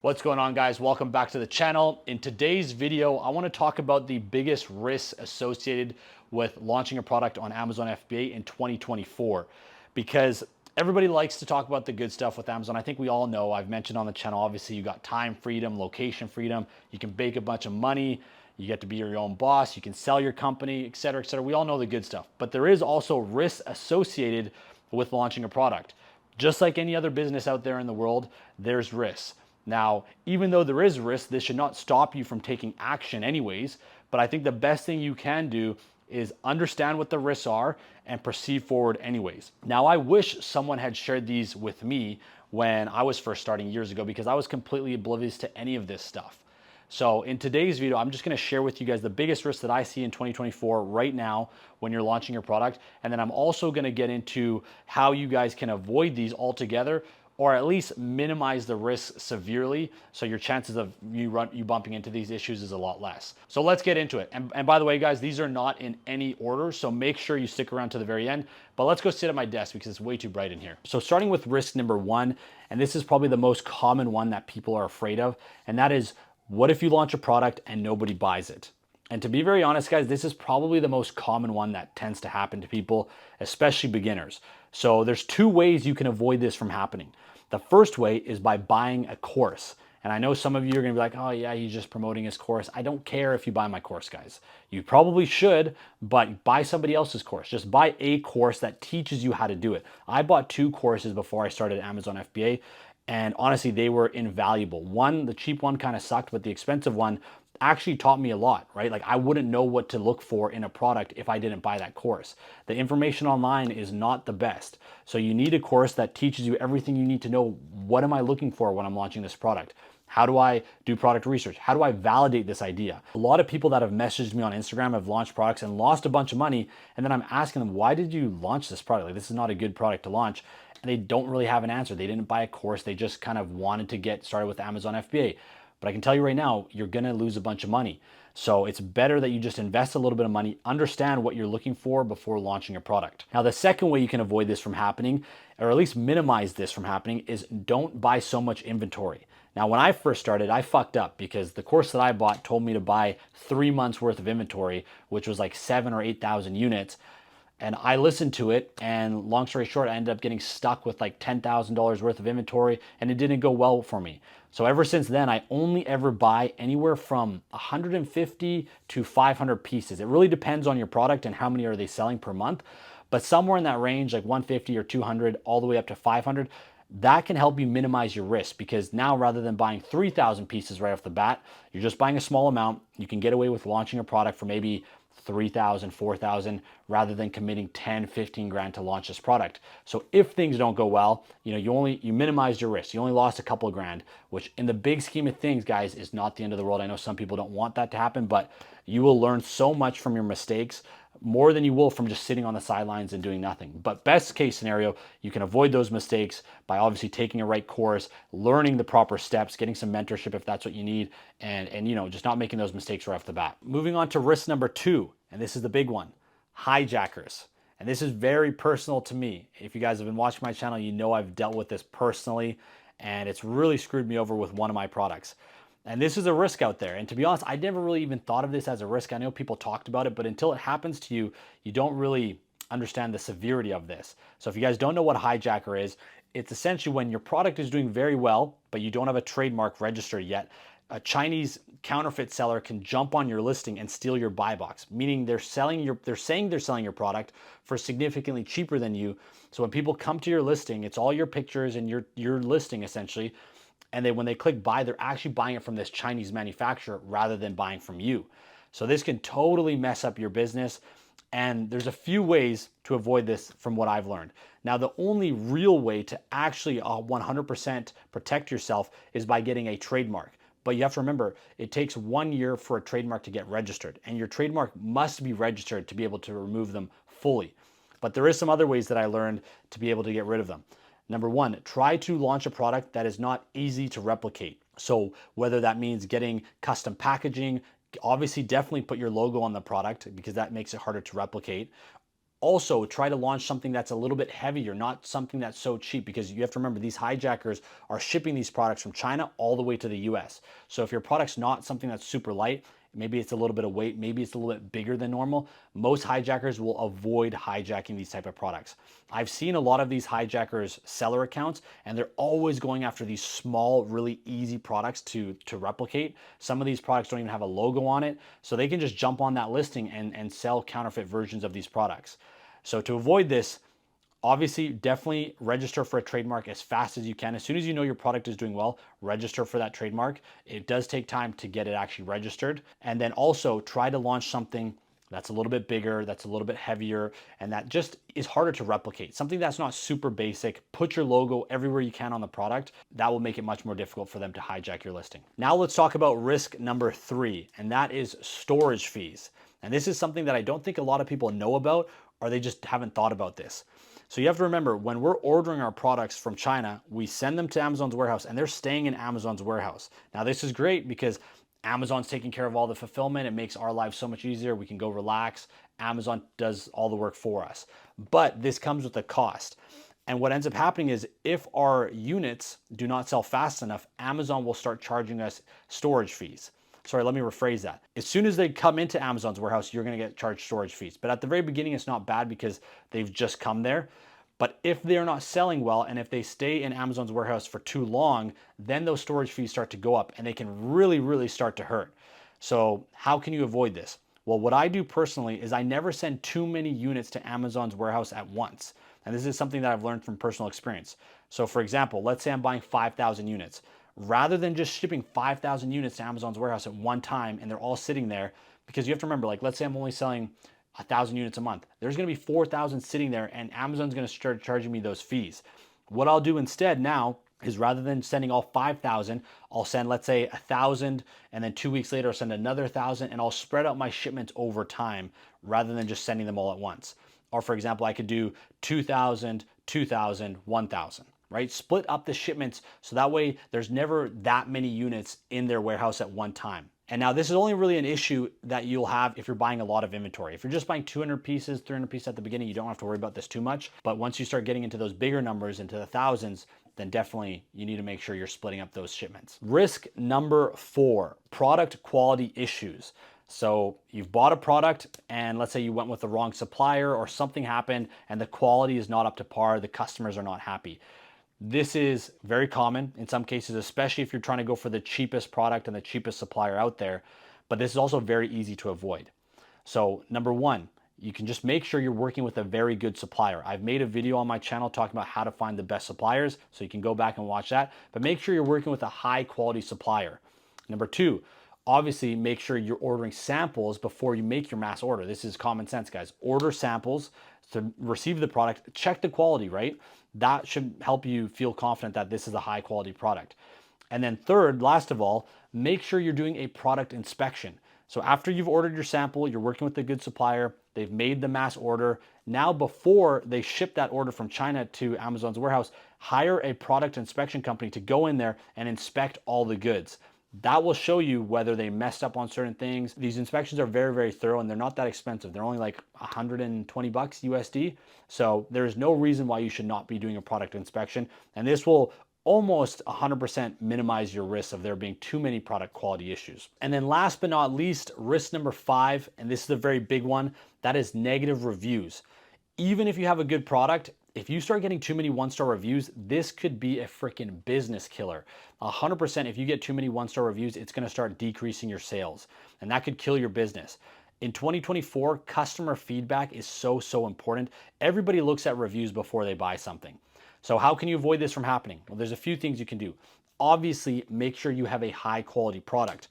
What's going on, guys? Welcome back to the channel. In today's video, I want to talk about the biggest risks associated with launching a product on Amazon FBA in 2024, because everybody likes to talk about the good stuff with Amazon. I think we all know, I've mentioned on the channel, obviously you got time freedom, location freedom, you can make a bunch of money, you get to be your own boss, you can sell your company, et cetera, et cetera. We all know the good stuff, but there is also risks associated with launching a product. Just like any other business out there in the world, there's risks. Now, even though there is risk, this should not stop you from taking action anyways, but I think the best thing you can do is understand what the risks are and proceed forward anyways. Now, I wish someone had shared these with me when I was first starting years ago, because I was completely oblivious to any of this stuff. So in today's video, I'm just gonna share with you guys the biggest risks that I see in 2024 right now when you're launching your product. And then I'm also gonna get into how you guys can avoid these altogether, or at least minimize the risk severely, so your chances of you bumping into these issues is a lot less. So let's get into it. And by the way, guys, these are not in any order, so make sure you stick around to the very end. But let's go sit at my desk because it's way too bright in here. So starting with risk number one, and this is probably the most common one that people are afraid of, and that is, what if you launch a product and nobody buys it? And to be very honest, guys, this is probably the most common one that tends to happen to people, especially beginners. So there's two ways you can avoid this from happening. The first way is by buying a course. And I know some of you are gonna be like, oh yeah, he's just promoting his course. I don't care if you buy my course, guys. You probably should, but buy somebody else's course. Just buy a course that teaches you how to do it. I bought 2 courses before I started Amazon FBA, and honestly, they were invaluable. One, the cheap one kind of sucked, but the expensive one actually taught me a lot, right? Like, I wouldn't know what to look for in a product if I didn't buy that course. The information online is not the best. So you need a course that teaches you everything you need to know. What am I looking for when I'm launching this product? How do I do product research? How do I validate this idea? A lot of people that have messaged me on Instagram have launched products and lost a bunch of money. And then I'm asking them, why did you launch this product? Like, this is not a good product to launch. And they don't really have an answer. They didn't buy a course. They just kind of wanted to get started with Amazon FBA. But I can tell you right now, you're gonna lose a bunch of money. So it's better that you just invest a little bit of money, understand what you're looking for before launching a product. Now, the second way you can avoid this from happening, or at least minimize this from happening, is don't buy so much inventory. Now, when I first started, I fucked up because the course that I bought told me to buy 3 months worth of inventory, which was like 7,000 or 8,000 units. And I listened to it, and long story short, I ended up getting stuck with like $10,000 worth of inventory, and it didn't go well for me. So ever since then, I only ever buy anywhere from 150 to 500 pieces. It really depends on your product and how many are they selling per month, but somewhere in that range, like 150 or 200, all the way up to 500, that can help you minimize your risk, because now rather than buying 3,000 pieces right off the bat, you're just buying a small amount. You can get away with launching a product for maybe 3,000, 4,000, rather than committing 10, 15 grand to launch this product. So if things don't go well, you minimize your risk. You only lost a couple of grand, which in the big scheme of things, guys, is not the end of the world. I know some people don't want that to happen, but you will learn so much from your mistakes, more than you will from just sitting on the sidelines and doing nothing. But best case scenario, you can avoid those mistakes by obviously taking a right course, learning the proper steps, getting some mentorship if that's what you need, and just not making those mistakes right off the bat. Moving on to risk number 2, and this is the big one: hijackers. And this is very personal to me. If you guys have been watching my channel, you know I've dealt with this personally, and it's really screwed me over with one of my products. And this is a risk out there. And to be honest, I never really even thought of this as a risk. I know people talked about it, but until it happens to you, you don't really understand the severity of this. So if you guys don't know what a hijacker is, it's essentially when your product is doing very well, but you don't have a trademark registered yet, a Chinese counterfeit seller can jump on your listing and steal your buy box, meaning they're saying they're selling your product for significantly cheaper than you. So when people come to your listing, it's all your pictures and your listing essentially. And then when they click buy, they're actually buying it from this Chinese manufacturer rather than buying from you. So this can totally mess up your business. And there's a few ways to avoid this from what I've learned. Now, the only real way to actually 100% protect yourself is by getting a trademark. But you have to remember, it takes 1 year for a trademark to get registered, and your trademark must be registered to be able to remove them fully. But there is some other ways that I learned to be able to get rid of them. Number 1, try to launch a product that is not easy to replicate. So whether that means getting custom packaging, obviously definitely put your logo on the product because that makes it harder to replicate. Also, try to launch something that's a little bit heavier, not something that's so cheap, because you have to remember these hijackers are shipping these products from China all the way to the US. So if your product's not something that's super light, maybe it's a little bit of weight, maybe it's a little bit bigger than normal, most hijackers will avoid hijacking these type of products. I've seen a lot of these hijackers seller accounts, and they're always going after these small, really easy products to replicate. Some of these products don't even have a logo on it, so they can just jump on that listing and sell counterfeit versions of these products. So to avoid this, obviously, definitely register for a trademark as fast as you can. As soon as you know your product is doing well, register for that trademark. It does take time to get it actually registered. And then also try to launch something that's a little bit bigger, that's a little bit heavier, and that just is harder to replicate. Something that's not super basic. Put your logo everywhere you can on the product. That will make it much more difficult for them to hijack your listing. Now let's talk about risk number 3, and that is storage fees. And this is something that I don't think a lot of people know about, or they just haven't thought about this. So you have to remember, when we're ordering our products from China, we send them to Amazon's warehouse and they're staying in Amazon's warehouse. Now this is great because Amazon's taking care of all the fulfillment. It makes our lives so much easier. We can go relax. Amazon does all the work for us. But this comes with a cost. And what ends up happening is if our units do not sell fast enough, Amazon will start charging us storage fees. Sorry, let me rephrase that. As soon as they come into Amazon's warehouse, you're going to get charged storage fees. But at the very beginning, it's not bad because they've just come there. But if they're not selling well, and if they stay in Amazon's warehouse for too long, then those storage fees start to go up and they can really, really start to hurt. So how can you avoid this? Well, what I do personally is I never send too many units to Amazon's warehouse at once. And this is something that I've learned from personal experience. So for example, let's say I'm buying 5,000 units. Rather than just shipping 5,000 units to Amazon's warehouse at one time and they're all sitting there, because you have to remember, like, let's say I'm only selling 1,000 units a month. There's going to be 4,000 sitting there and Amazon's going to start charging me those fees. What I'll do instead now is, rather than sending all 5,000, I'll send, let's say, 1,000, and then 2 weeks later I'll send another 1,000, and I'll spread out my shipments over time rather than just sending them all at once. Or for example, I could do 2,000, 2,000, 1,000. Right? Split up the shipments so that way there's never that many units in their warehouse at one time. And now this is only really an issue that you'll have if you're buying a lot of inventory. If you're just buying 200 pieces, 300 pieces at the beginning, you don't have to worry about this too much. But once you start getting into those bigger numbers, into the thousands, then definitely you need to make sure you're splitting up those shipments. Risk number 4, product quality issues. So you've bought a product and let's say you went with the wrong supplier or something happened and the quality is not up to par, the customers are not happy. This is very common in some cases, especially if you're trying to go for the cheapest product and the cheapest supplier out there, but this is also very easy to avoid. So number 1, you can just make sure you're working with a very good supplier. I've made a video on my channel talking about how to find the best suppliers, so you can go back and watch that, but make sure you're working with a high quality supplier. Number 2, obviously make sure you're ordering samples before you make your mass order. This is common sense, guys. Order samples to receive the product, check the quality, right? That should help you feel confident that this is a high quality product. And then third, last of all, make sure you're doing a product inspection. So after you've ordered your sample, you're working with a good supplier, they've made the mass order. Now before they ship that order from China to Amazon's warehouse, hire a product inspection company to go in there and inspect all the goods. That will show you whether they messed up on certain things. These inspections are very, very thorough and they're not that expensive. They're only like 120 bucks USD. So there's no reason why you should not be doing a product inspection. And this will almost 100% minimize your risk of there being too many product quality issues. And then last but not least, risk number 5, and this is a very big one, that is negative reviews. Even if you have a good product, if you start getting too many 1-star reviews, this could be a freaking business killer. 100%, if you get too many 1-star reviews, it's gonna start decreasing your sales, and that could kill your business. In 2024, customer feedback is so important. Everybody looks at reviews before they buy something. So how can you avoid this from happening? Well, there's a few things you can do. Obviously, make sure you have a high quality product.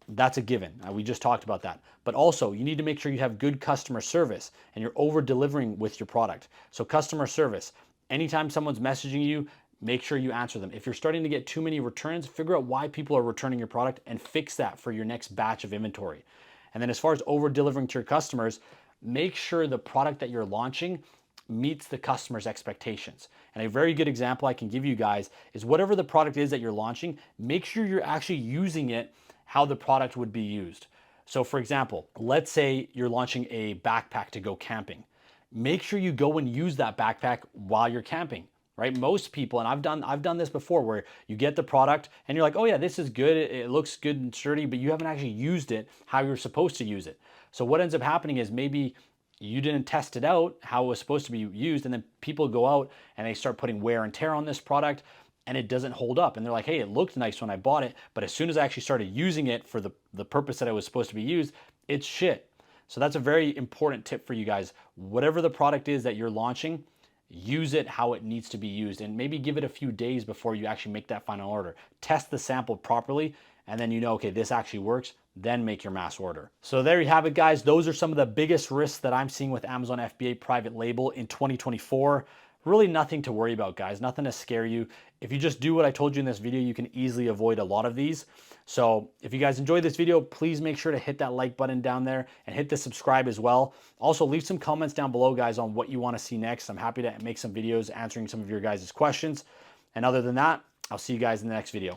That's a given. We just talked about that. But also, you need to make sure you have good customer service and you're over delivering with your product. So customer service, anytime someone's messaging you, make sure you answer them. If you're starting to get too many returns, figure out why people are returning your product and fix that for your next batch of inventory. And then as far as over delivering to your customers, make sure the product that you're launching meets the customer's expectations. And a very good example I can give you guys is whatever the product is that you're launching, make sure you're actually using it how the product would be used. So for example, let's say you're launching a backpack to go camping. make sure you go and use that backpack while you're camping, right? Most people, and I've done this before, where you get the product and you're like, oh yeah, this is good, it looks good and sturdy, but you haven't actually used it how you're supposed to use it. So what ends up happening is maybe you didn't test it out how it was supposed to be used, and then people go out and they start putting wear and tear on this product, and it doesn't hold up. And they're like, hey, it looked nice when I bought it, but as soon as I actually started using it for the purpose that it was supposed to be used, it's shit. So that's a very important tip for you guys. Whatever the product is that you're launching, use it how it needs to be used, and maybe give it a few days before you actually make that final order. Test the sample properly, and then you know, okay, this actually works, then make your mass order. So there you have it, guys. Those are some of the biggest risks that I'm seeing with Amazon FBA private label in 2024. Really nothing to worry about, guys, nothing to scare you. If you just do what I told you in this video, you can easily avoid a lot of these. So if you guys enjoyed this video, please make sure to hit that like button down there and hit the subscribe as well. Also, leave some comments down below, guys, on what you want to see next. I'm happy to make some videos answering some of your guys' questions. And other than that, I'll see you guys in the next video.